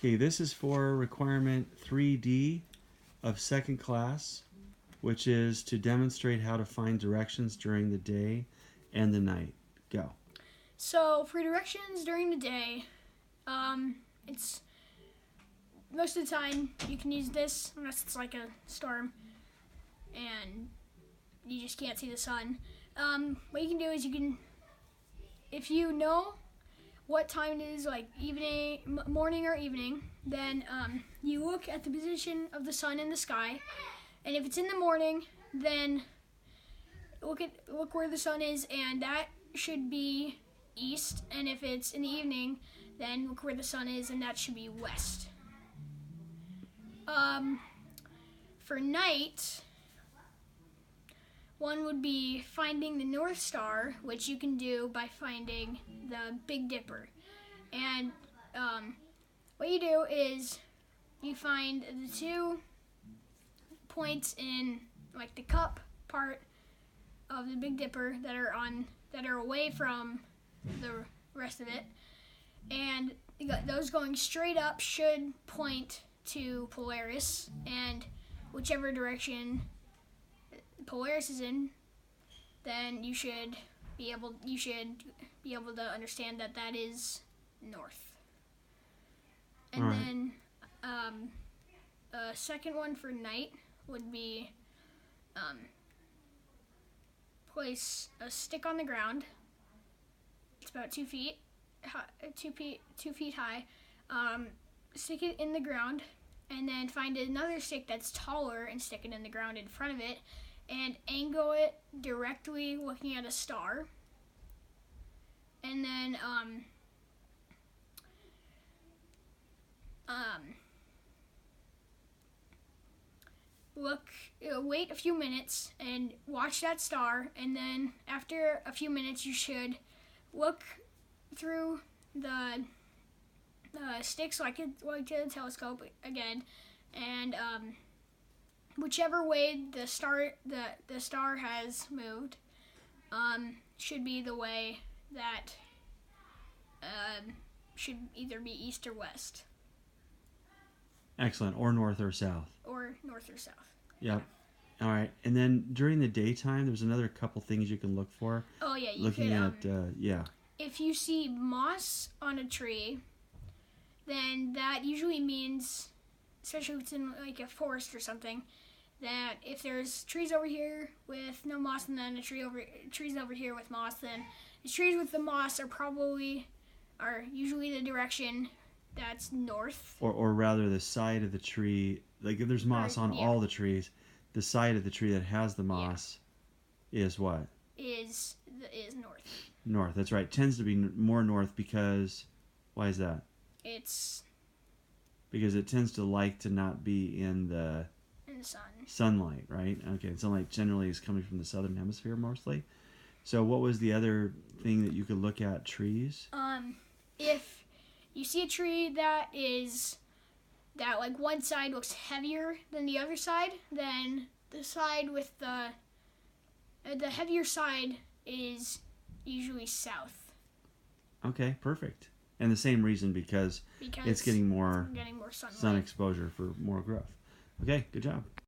Okay, this is for requirement 3D of second class, which is to demonstrate how to find directions during the day and the night. Go. So for directions during the day, it's most of the time you can use this unless it's like a storm and you just can't see the sun. What you can do is if you know what time it is, like evening, morning or evening, then you look at the position of the sun in the sky, and if it's in the morning, then look where the sun is, and that should be east, and if it's in the evening, then look where the sun is, and that should be west. For night, one would be finding the North Star, which you can do by finding the Big Dipper. And what you do is you find the 2 points in like the cup part of the Big Dipper that are away from the rest of it, and those going straight up should point to Polaris, and whichever direction Polaris is in, then you should be able to understand that is north. And right. then a second one for night would be place a stick on the ground. It's about 2 feet high, 2 feet high. Stick it in the ground, and then find another stick that's taller and stick it in the ground in front of it, and angle it directly looking at a star. And then wait a few minutes and watch that star, and then after a few minutes you should look through the sticks like a telescope again, and whichever way the star has moved should be the way that should either be east or west. Excellent. Or north or south. Or north or south. Yep. All right. And then during the daytime, there's another couple things you can look for. Oh yeah, looking at if you see moss on a tree, then that usually means, especially if it's in like a forest or something, that if there's trees over here with no moss and then trees over here with moss, then the trees with the moss are usually the direction that's north. Or rather the side of the tree, like if there's moss on all the trees, the side of the tree that has the moss is what? Is north. North, that's right. Tends to be more north because, why is that? Because it tends to like to not be in the sun. Sunlight, right? Okay, sunlight generally is coming from the southern hemisphere mostly. So what was the other thing that you could look at? Trees? If you see a tree that like one side looks heavier than the other side, then the side with the heavier side is usually south. Okay, perfect. And the same reason because it's getting more sunlight. sun exposure for more growth. Okay, good job.